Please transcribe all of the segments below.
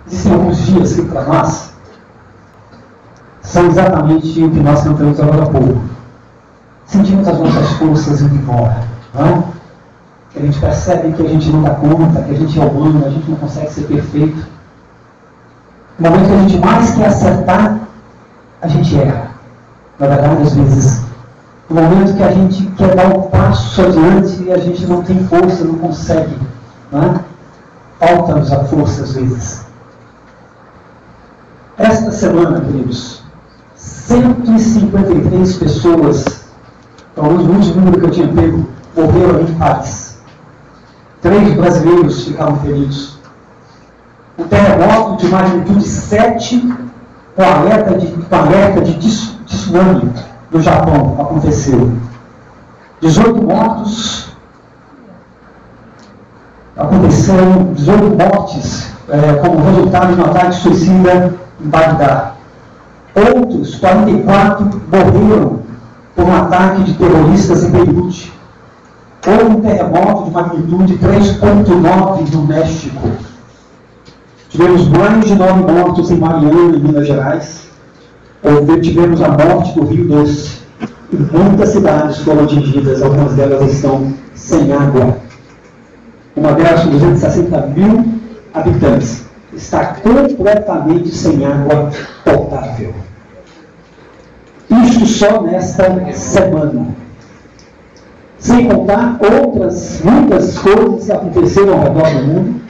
existem alguns dias que para nós são exatamente o que nós cantamos agora há pouco. Sentimos as nossas forças indo embora, não é? A gente percebe que a gente não dá conta, que a gente é humano, a gente não consegue ser perfeito. No momento que a gente mais quer acertar, a gente erra. Na verdade, às vezes, no momento que a gente quer dar um passo adiante e a gente não tem força, não consegue, não é? Falta-nos a força às vezes. Esta semana, queridos, 153 pessoas, pelo menos o último número que eu tinha pego, morreram em Paris. 3 brasileiros ficaram feridos. Um terremoto de magnitude 7, com alerta de tsunami no Japão aconteceu. 18 mortos. Aconteceram 18 mortes como resultado de um ataque suicida em Bagdá. Outros 44 morreram por um ataque de terroristas em Beirute. Houve um terremoto de magnitude 3,9 no México. Tivemos mais de 9 mortos em Mariana, em Minas Gerais. Tivemos a morte do Rio Doce. E muitas cidades foram atingidas, algumas delas estão sem água. Uma delas com 260 mil habitantes está completamente sem água potável. Isto só nesta semana. Sem contar outras muitas coisas que aconteceram ao redor do mundo.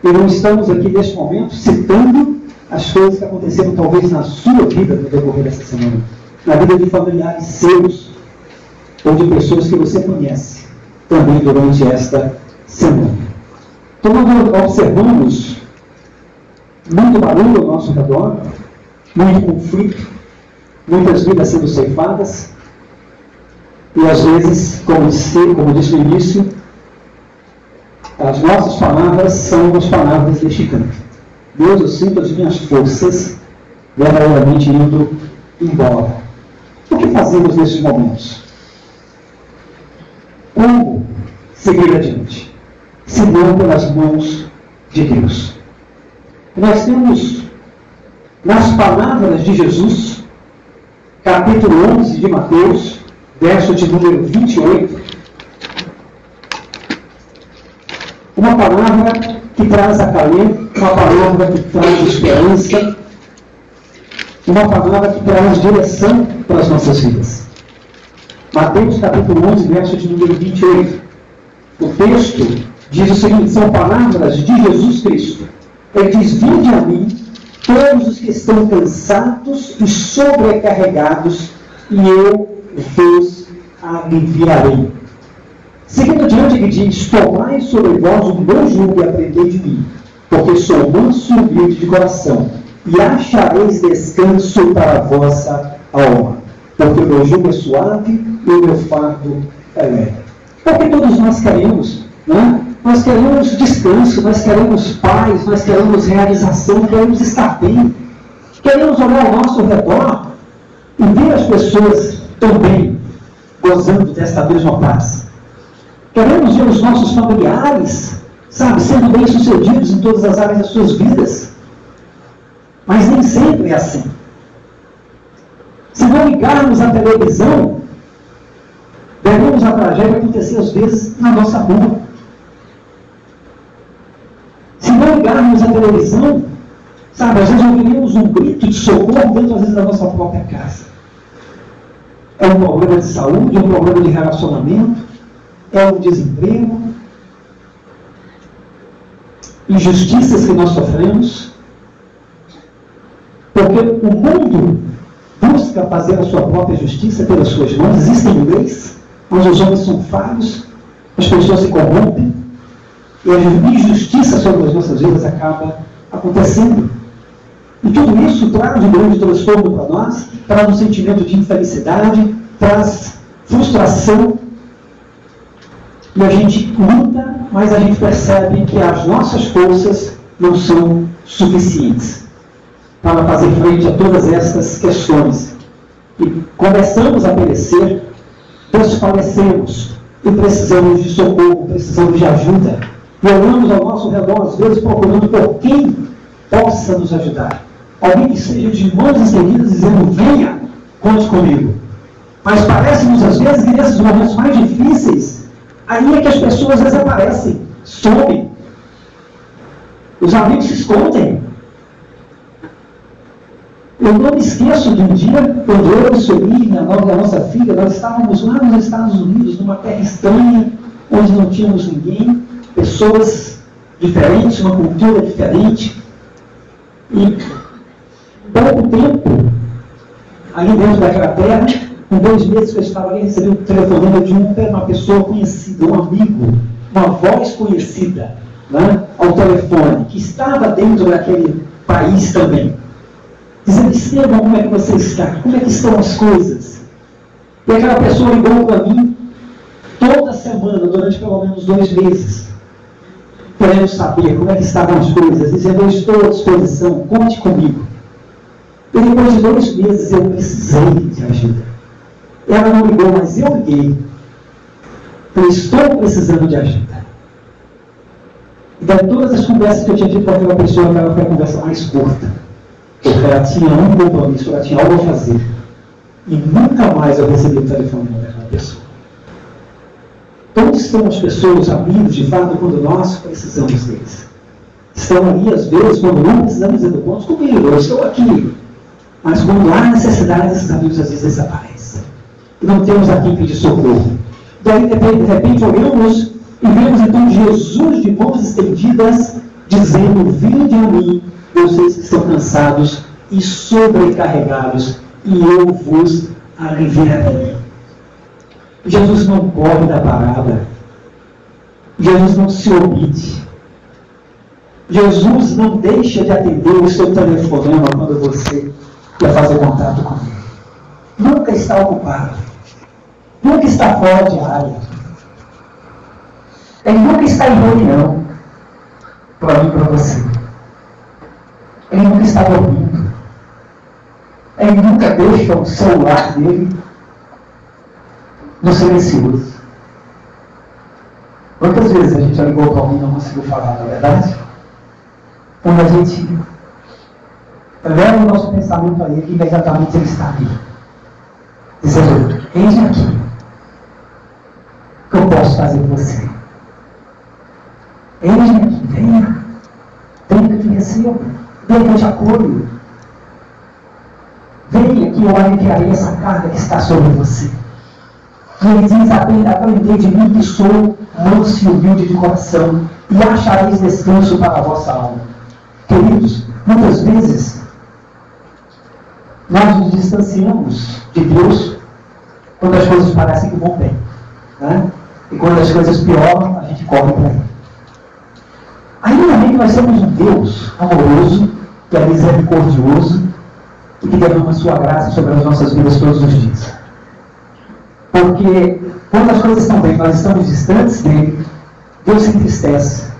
E não estamos aqui neste momento citando as coisas que aconteceram talvez na sua vida no decorrer dessa semana. Na vida de familiares seus ou de pessoas que você conhece também durante esta semana. Então nós observamos muito barulho ao nosso redor, muito conflito, muitas vidas sendo ceifadas, e às vezes, como disse no início, as nossas palavras são as palavras deste canto. Deus, eu sinto as minhas forças verdadeiramente indo embora. O que fazemos nesses momentos? Como seguir adiante? Se não pelas mãos de Deus. Nós temos nas palavras de Jesus, capítulo 11 de Mateus, verso de número 28, uma palavra que traz acalento, uma palavra que traz esperança, uma palavra que traz direção para as nossas vidas. Mateus capítulo 11, verso de número 28. O texto diz o seguinte, são palavras de Jesus Cristo. Ele diz, vinde a mim, todos os que estão cansados e sobrecarregados, e eu vos aliviarei. Seguindo adiante, ele diz, tomai sobre vós o meu jugo e aprendei de mim, porque sou manso e humilde de coração, e achareis descanso para a vossa alma, porque o meu jugo é suave e o meu fardo é leve. Porque todos nós queremos, né? Nós queremos descanso, nós queremos paz, nós queremos realização, queremos estar bem. Queremos olhar ao nosso redor e ver as pessoas também gozando desta mesma paz. Queremos ver os nossos familiares, sendo bem-sucedidos em todas as áreas das suas vidas. Mas nem sempre é assim. Se não ligarmos a televisão, veremos a tragédia acontecer às vezes na nossa rua. Se não ligarmos a televisão, às vezes ouviremos um grito de socorro dentro, às vezes, da nossa própria casa. É um problema de saúde, é um problema de relacionamento, é um desemprego, injustiças que nós sofremos, porque o mundo busca fazer a sua própria justiça pelas suas mãos. Existem leis, mas os homens são falhos, as pessoas se corrompem, e a injustiça sobre as nossas vidas acaba acontecendo. E tudo isso traz um grande transtorno para nós, traz um sentimento de infelicidade, traz frustração, e a gente luta, mas a gente percebe que as nossas forças não são suficientes para fazer frente a todas estas questões. E começamos a perecer, desfalecemos, e precisamos de socorro, precisamos de ajuda. E olhamos ao nosso redor, às vezes, procurando por quem possa nos ajudar. Alguém que seja de mãos estendidas dizendo, venha, conte comigo. Mas parece-nos às vezes que nesses momentos mais difíceis, aí é que as pessoas desaparecem, somem. Os amigos se escondem. Eu não me esqueço de um dia, quando eu e Sueli, a nossa filha, nós estávamos lá nos Estados Unidos, numa terra estranha, onde não tínhamos ninguém, pessoas diferentes, uma cultura diferente. E pouco tempo, ali dentro daquela terra, com 2 meses que eu estava ali, recebi um telefonema de uma pessoa conhecida, um amigo, uma voz conhecida, né, ao telefone, que estava dentro daquele país também. Dizendo, Estevam, como é que você está? Como é que estão as coisas? E aquela pessoa ligou para mim toda semana, durante pelo menos 2 meses, querendo saber como é que estavam as coisas, dizendo, eu estou à disposição, conte comigo. E depois de 2 meses eu precisei de ajuda. Ela não ligou, mas eu liguei. Eu estou precisando de ajuda. E de todas as conversas que eu tinha tido com aquela pessoa, aquela foi a conversa mais curta. Porque ela tinha um compromisso, ela tinha algo a fazer. E nunca mais eu recebi o telefone daquela pessoa. Onde estão as pessoas, amigos, de fato, quando nós precisamos deles? Estão ali, às vezes, quando não precisamos dizer, conte comigo, eu estou aqui. Mas quando há necessidade, esses amigos às vezes desaparecem. E não temos a quem pedir socorro. Daí, de repente, olhamos e vemos então Jesus de mãos estendidas, dizendo, vinde a mim, vocês que estão cansados e sobrecarregados, e eu vos aliviarei. Jesus não corre da parada. Jesus não se omite. Jesus não deixa de atender o seu telefonema quando você quer fazer contato com ele. Nunca está ocupado. Nunca está fora de área. Ele nunca está em reunião. Para mim e para você. Ele nunca está dormindo. Ele nunca deixa o celular dele no silencioso. Quantas vezes a gente já ligou para alguém e não conseguiu falar, não é verdade? Quando a gente leva o nosso pensamento a ele, imediatamente ele está ali. Dizendo, eis aqui, o que eu posso fazer por você? Eis aqui, venha que eu te recebo. Venha que eu te acolho. Venha que eu aliviarei essa carga que está sobre você. E ele diz, aprendei de mim que sou manso e humilde de coração, e achareis descanso para a vossa alma. Queridos, muitas vezes, nós nos distanciamos de Deus quando as coisas parecem que vão bem. Né? E quando as coisas pioram, a gente corre para ele. Ainda bem que nós temos um Deus amoroso, que é misericordioso, e que derrama a sua graça sobre as nossas vidas todos os dias. Porque quando as coisas estão bem, nós estamos distantes dele, Deus se entristece.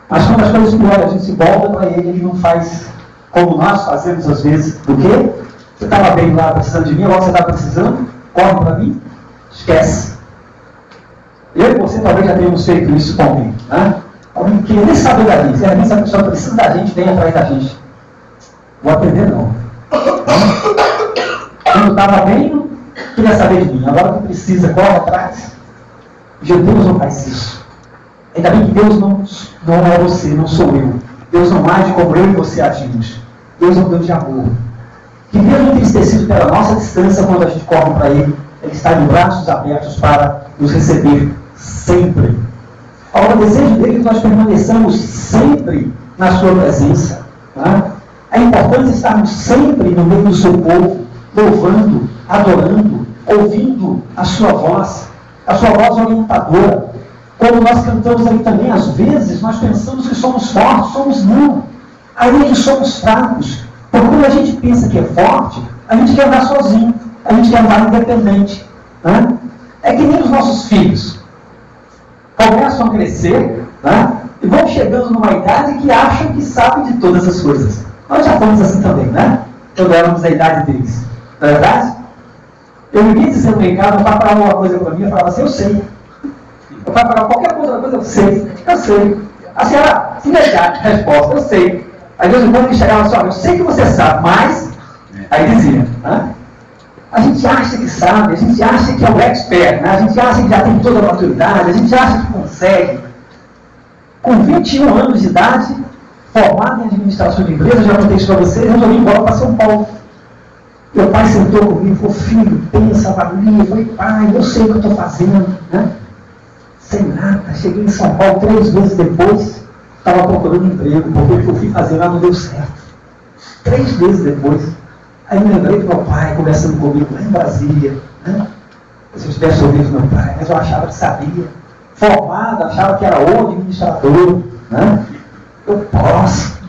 Mas quando as coisas pioram, a gente se volta para ele, ele não faz como nós fazemos às vezes. Do quê? Você estava bem lá precisando de mim, agora você está precisando, corre para mim, esquece. Eu e você talvez já tenhamos feito isso com alguém, né? Alguém que nem sabe da gente, se a pessoa precisa da gente, vem atrás da gente. Vou atender não. Quando estava bem, não queria saber de mim. Agora que precisa, corre atrás. Deus não faz isso. Ainda bem que Deus não é você, não sou eu. Deus não age como eu e você agimos. Deus é um Deus de amor. Que mesmo entristecido pela nossa distância, quando a gente corre para Ele, Ele está de braços abertos para nos receber sempre. Agora, o desejo dele é que nós permaneçamos sempre na sua presença. Tá? É importante estarmos sempre no meio do seu povo, louvando, adorando, ouvindo a sua voz orientadora. Quando nós cantamos ali também, às vezes, nós pensamos que somos fortes, somos não. Aí é que somos fracos. Porque quando a gente pensa que é forte, a gente quer andar sozinho, a gente quer andar independente. Né? É que nem os nossos filhos. Começam a crescer, né? E vão chegando numa idade que acham que sabem de todas as coisas. Nós já fomos assim também, né? Quando éramos da idade deles. Não é verdade? Eu me vi dizendo em casa, o pai falava uma coisa para mim, eu falava assim, eu sei. O pai falava qualquer outra coisa, eu sei. A senhora, se negar a resposta, eu sei. Às vezes, quando ele chegava assim, olha, eu sei que você sabe, mas... Aí dizia, né? A gente acha que sabe, a gente acha que é o expert, né? A gente acha que já tem toda a maturidade, a gente acha que consegue. Com 21 anos de idade, formado em administração de empresas, já contei isso para vocês, eu resolvi ir embora para São Paulo. Meu pai sentou comigo e falou, filho, pensa, avalia. Eu falei, pai, eu sei o que eu estou fazendo, né? Sem nada. Cheguei em São Paulo 3 meses depois, estava procurando emprego, porque o que eu fui fazer lá não deu certo. 3 meses depois, aí me lembrei do meu pai conversando comigo lá em Brasília, né? Se eu tivesse ouvido meu pai, mas eu achava que sabia. Formado, achava que era o administrador, né? Eu posso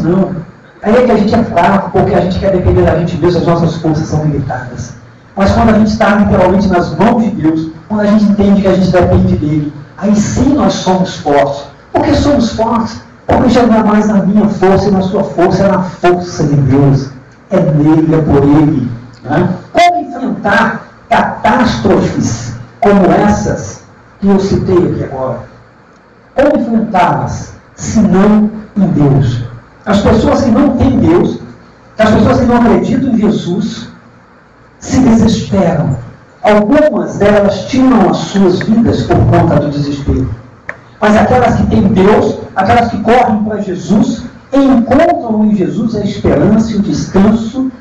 não. Aí é que a gente é fraco, porque a gente quer depender da gente mesmo, as nossas forças são limitadas. Mas quando a gente está literalmente nas mãos de Deus, quando a gente entende que a gente depende dele, aí sim nós somos fortes. Por que somos fortes? Porque já não é mais na minha força e na sua força, é na força de Deus. É nele, é por ele. Né? Como enfrentar catástrofes como essas que eu citei aqui agora? Como enfrentá-las, se não em Deus? As pessoas que não têm Deus, as pessoas que não acreditam em Jesus, se desesperam. Algumas delas tiram as suas vidas por conta do desespero. Mas aquelas que têm Deus, aquelas que correm para Jesus, encontram em Jesus a esperança e o descanso,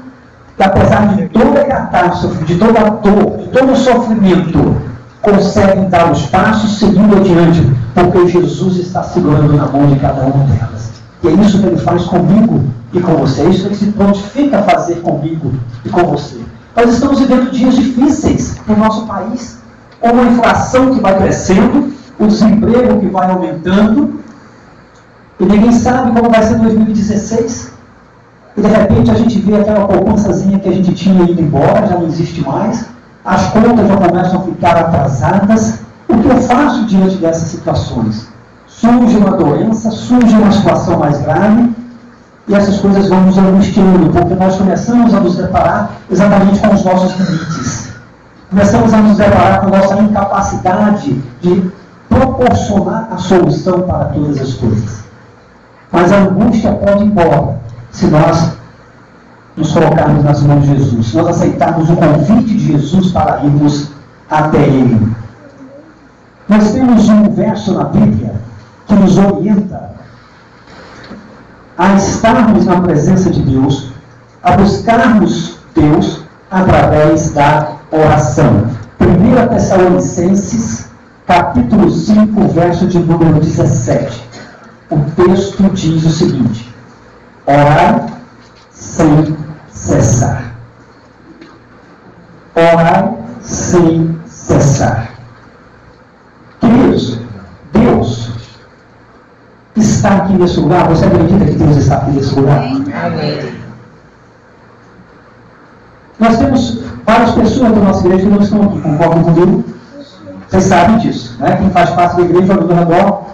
que apesar de toda a catástrofe, de toda a dor, de todo o sofrimento, conseguem dar os passos seguindo adiante, porque Jesus está segurando na mão de cada uma delas. E é isso que ele faz comigo e com você. É isso que ele se prontifica a fazer comigo e com você. Nós estamos vivendo dias difíceis no nosso país, com uma inflação que vai crescendo, o desemprego que vai aumentando, e ninguém sabe como vai ser 2016. E de repente a gente vê aquela poupançazinha que a gente tinha ido embora, já não existe mais, as contas já começam a ficar atrasadas. O que eu faço diante dessas situações? Surge uma doença, surge uma situação mais grave, e essas coisas vão nos angustiando, porque nós começamos a nos deparar exatamente com os nossos limites. Começamos a nos deparar com a nossa incapacidade de proporcionar a solução para todas as coisas. Mas a angústia pode ir embora, se nós nos colocarmos nas mãos de Jesus, se nós aceitarmos o convite de Jesus para irmos até Ele. Nós temos um verso na Bíblia que nos orienta a estarmos na presença de Deus, a buscarmos Deus através da oração. 1 Tessalonicenses, capítulo 5, verso de número 17. O texto diz o seguinte: orai sem cessar. Orai sem cessar. Queridos, Deus está aqui nesse lugar. Você acredita que Deus está aqui nesse lugar? Amém. Nós temos várias pessoas da nossa igreja que não estão aqui, concordam comigo? Vocês sabem disso, né? Quem faz parte da igreja ao redor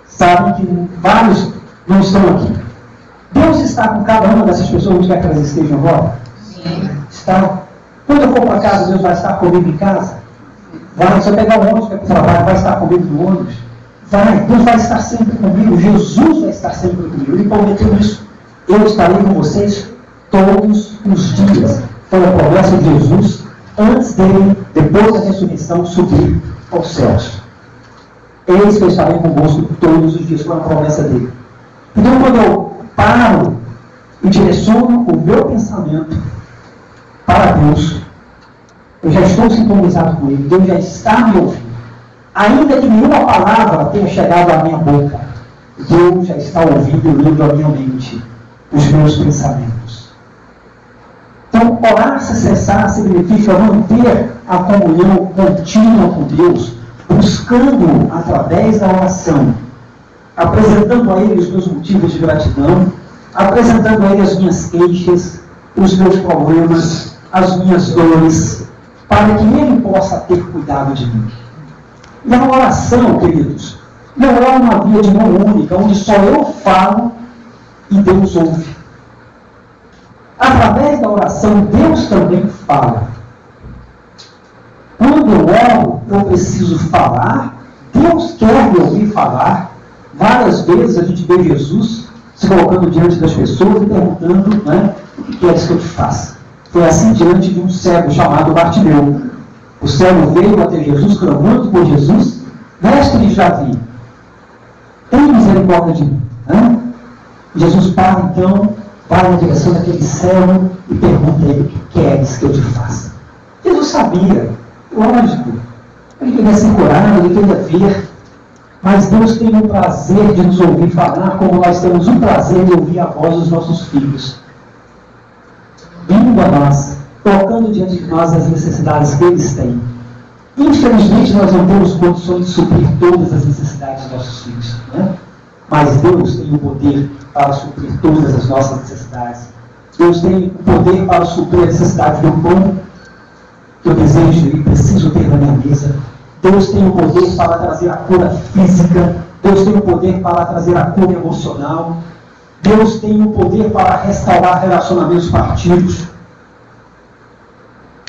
sabem que vários não estão aqui. Deus está com cada uma dessas pessoas, onde quer que elas estejam agora? Sim. Está. Quando eu for para casa, Deus vai estar comigo em casa? Vai. Se eu pegar o ônibus para o trabalho, vai estar comigo no ônibus? Vai. Deus vai estar sempre comigo. Jesus vai estar sempre comigo. Ele prometeu isso. Eu estarei com vocês todos os dias. Foi a promessa de Jesus antes dele, depois da ressurreição, subir aos céus. Eis que eu estarei convosco todos os dias, foi a promessa dele. Então, quando eu paro e direciono o meu pensamento para Deus, eu já estou sintonizado com Ele, Deus já está me ouvindo. Ainda que nenhuma palavra tenha chegado à minha boca, Deus já está ouvindo e lendo a minha mente, os meus pensamentos. Então, orar sem cessar significa manter a comunhão contínua com Deus, buscando através da oração, apresentando a Ele os meus motivos de gratidão, apresentando a Ele as minhas queixas, os meus problemas, as minhas dores, para que Ele possa ter cuidado de mim. E a oração, queridos, não é uma via de mão única, onde só eu falo e Deus ouve. Através da oração, Deus também fala. Quando eu oro, eu preciso falar, Deus quer me ouvir falar. Várias vezes a gente vê Jesus se colocando diante das pessoas e perguntando, né, o que queres que eu te faça? Foi assim diante de um cego chamado Bartimeu. O cego veio até Jesus, clamando por Jesus: Mestre de Davi, tem misericórdia de mim. Né? Jesus para então, vai na direção daquele cego e pergunta a ele: o que queres que eu te faça? Jesus sabia, lógico, ele queria ser curado, ele queria ver, mas Deus tem o prazer de nos ouvir falar, como nós temos o prazer de ouvir a voz dos nossos filhos, vindo a nós, colocando diante de nós as necessidades que eles têm. Infelizmente, nós não temos condições de suprir todas as necessidades dos nossos filhos, né? Mas Deus tem o poder para suprir todas as nossas necessidades. Deus tem o poder para suprir a necessidade do pão que eu desejo e preciso ter na minha mesa. Deus tem o poder para trazer a cura física. Deus tem o poder para trazer a cura emocional. Deus tem o poder para restaurar relacionamentos partidos.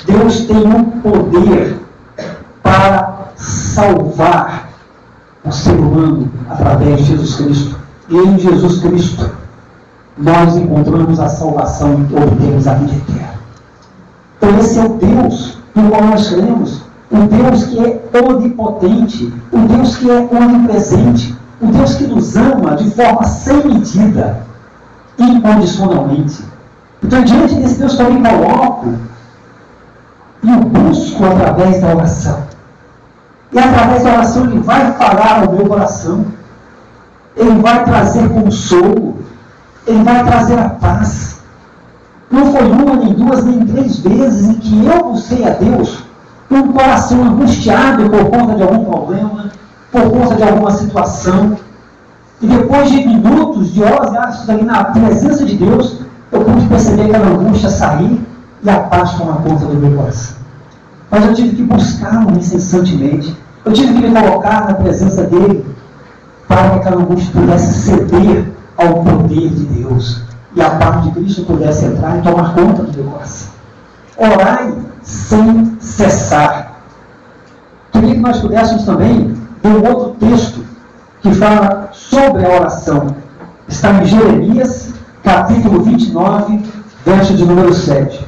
Deus tem o poder para salvar o ser humano através de Jesus Cristo. E em Jesus Cristo nós encontramos a salvação e obtemos a vida eterna. Então esse é o Deus no qual nós cremos. O Deus que é onipotente, o Deus que é onipresente, o Deus que nos ama de forma sem medida, incondicionalmente. Então, diante desse Deus que eu me coloco e o busco através da oração. E através da oração Ele vai falar ao meu coração. Ele vai trazer consolo. Ele vai trazer a paz. Não foi uma, nem duas, nem três vezes em que eu busquei a Deus com um coração angustiado por conta de algum problema, por conta de alguma situação. E depois de minutos, de horas e horas ali na presença de Deus, eu pude perceber aquela angústia sair e a paz tomar conta do meu coração. Mas eu tive que buscá-lo incessantemente. Eu tive que me colocar na presença dele para que aquela angústia pudesse ceder ao poder de Deus e a paz de Cristo pudesse entrar e tomar conta do meu coração. Orai sem cessar. Queria que nós pudéssemos também ver um outro texto que fala sobre a oração. Está em Jeremias, capítulo 29, verso de número 7.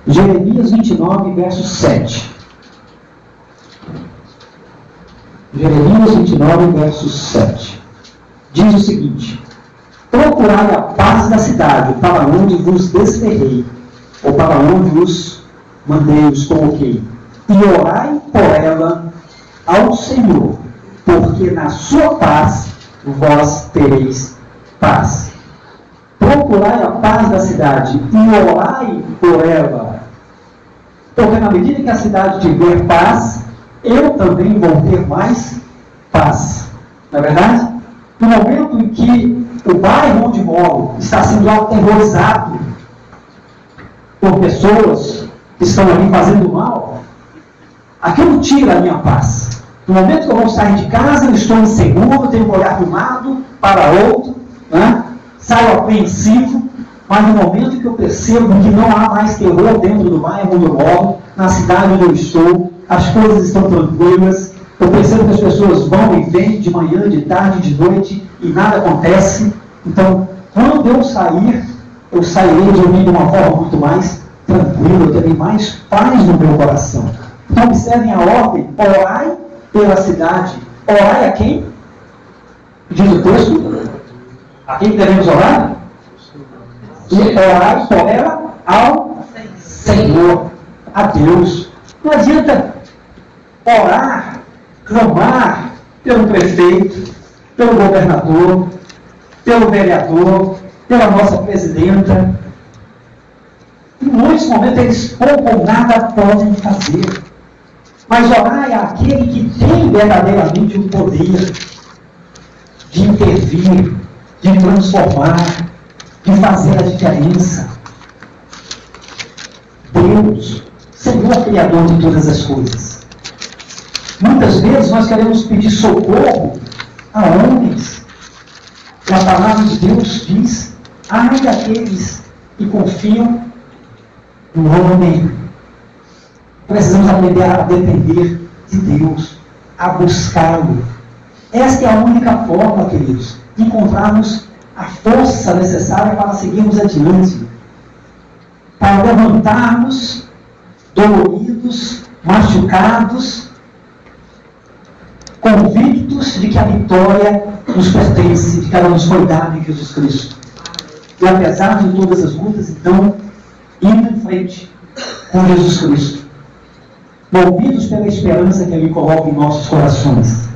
Jeremias 29, verso 7. Jeremias 29, verso 7. Diz o seguinte: procurai a paz da cidade, para onde vos desterrei, ou para onde os mandei, os coloquei, e orai por ela ao Senhor, porque na sua paz vós tereis paz. Procurai a paz da cidade e orai por ela, porque na medida que a cidade tiver paz, eu também vou ter mais paz. Não é verdade? No momento em que o bairro onde moro está sendo aterrorizado por pessoas que estão ali fazendo mal, aquilo tira a minha paz. No momento que eu vou sair de casa, eu estou inseguro, tenho que olhar de um lado para outro, né? Saio apreensivo, mas no momento que eu percebo que não há mais terror dentro do bairro onde eu moro, na cidade onde eu estou, as coisas estão tranquilas, eu percebo que as pessoas vão e vêm de manhã, de tarde, de noite, e nada acontece. Então, quando eu sair, eu sairei de mim de uma forma muito mais tranquila, eu terei mais paz no meu coração. Então, observem a ordem: orai pela cidade. Orai a quem? Diz o texto. A quem devemos orar? E orai por ela ao Senhor, a Deus. Não adianta orar, clamar pelo prefeito, pelo governador, pelo vereador, pela nossa presidenta. Em muitos momentos eles pouco nada podem fazer. Mas orar é aquele que tem verdadeiramente o poder de intervir, de transformar, de fazer a diferença. Deus, Senhor Criador de todas as coisas. Muitas vezes nós queremos pedir socorro a homens. E a palavra de Deus diz: ai daqueles que confiam no homem. Precisamos aprender a depender de Deus, a buscá-lo. Esta é a única forma, queridos, de encontrarmos a força necessária para seguirmos adiante, para levantarmos doloridos, machucados, convictos de que a vitória nos pertence, de que ela nos foi dada em Jesus Cristo. E apesar de todas as lutas, então, indo em frente com Jesus Cristo, movidos pela esperança que Ele coloca em nossos corações.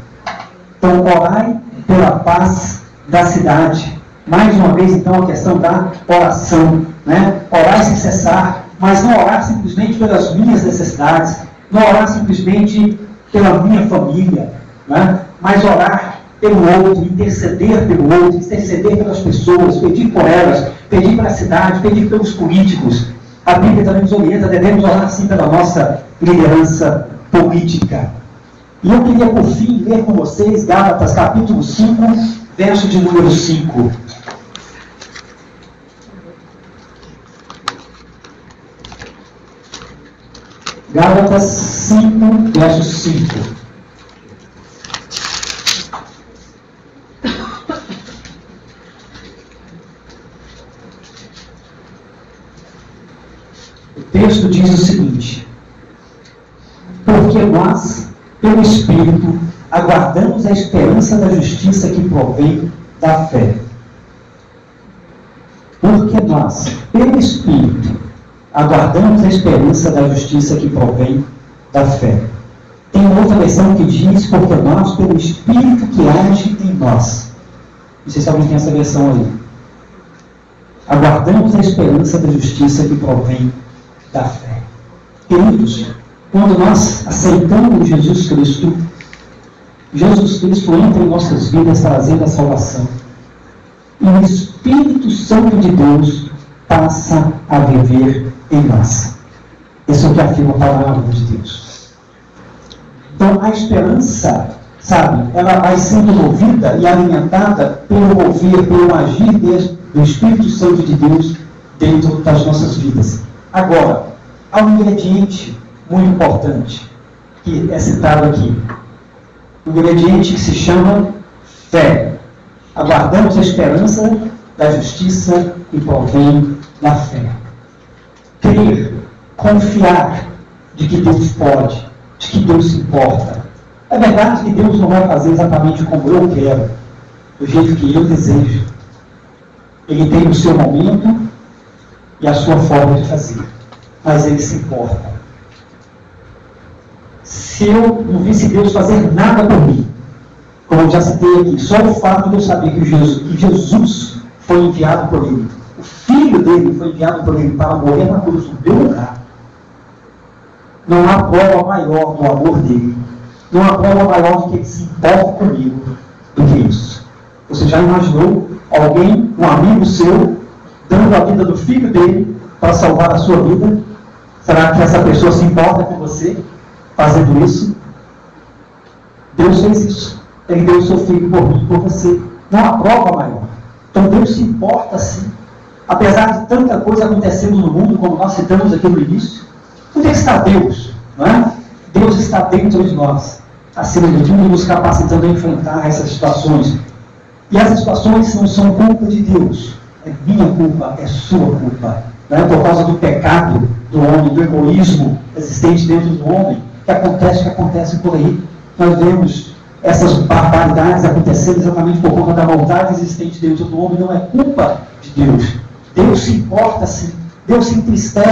Então, orai pela paz da cidade. Mais uma vez, então, a questão da oração, né? Orar sem cessar, mas não orar simplesmente pelas minhas necessidades, não orar simplesmente pela minha família, né? Mas orar pelo outro, interceder pelo outro, interceder pelas pessoas, pedir por elas, pedir para a cidade, pedir pelos políticos. A Bíblia também nos orienta, devemos orar sim pela nossa liderança política. E eu queria, por fim, ler com vocês Gálatas capítulo 5, verso de número 5. Gálatas 5, verso 5. O texto diz o seguinte: porque nós, pelo Espírito, aguardamos a esperança da justiça que provém da fé. Porque nós, pelo Espírito, aguardamos a esperança da justiça que provém da fé. Tem outra versão que diz, porque nós, pelo Espírito que age em nós. Não sei se alguém tem essa versão aí. Aguardamos a esperança da justiça que provém da fé. Queridos, quando nós aceitamos Jesus Cristo entra em nossas vidas trazendo a salvação. E o Espírito Santo de Deus passa a viver em nós. Isso é o que afirma a palavra de Deus. Então, a esperança, sabe, ela vai sendo movida e alimentada pelo mover, pelo agir do Espírito Santo de Deus dentro das nossas vidas. Agora, há um ingrediente muito importante que é citado aqui. Um ingrediente que se chama fé. Aguardamos a esperança da justiça que provém da fé. Crer, confiar de que Deus pode, de que Deus se importa. É verdade que Deus não vai fazer exatamente como eu quero, do jeito que eu desejo. Ele tem o seu momento e a sua forma de fazer, mas Ele se importa. Se eu não visse Deus fazer nada por mim, como eu já citei aqui, só o fato de eu saber que Jesus foi enviado por Ele, o Filho dele foi enviado por Ele para morrer na cruz no meu lugar, não há prova maior do amor dele, não há prova maior de que Ele se importa comigo do que isso. Você já imaginou alguém, um amigo seu, dando a vida do filho dele para salvar a sua vida? Será que essa pessoa se importa com você fazendo isso? Deus fez isso. Ele deu o seu filho por mim e por você. Não há prova maior. Então Deus se importa sim. Apesar de tanta coisa acontecendo no mundo, como nós citamos aqui no início, onde é que está Deus? Não é? Deus está dentro de nós, acima de tudo, nos capacitando a enfrentar essas situações. E essas situações não são culpa de Deus. É minha culpa, é sua culpa. Não é? Por causa do pecado do homem, do egoísmo existente dentro do homem, que acontece por aí. Nós vemos essas barbaridades acontecendo exatamente por conta da maldade existente dentro do homem. Não é culpa de Deus. Deus se importa sim. Deus se entristece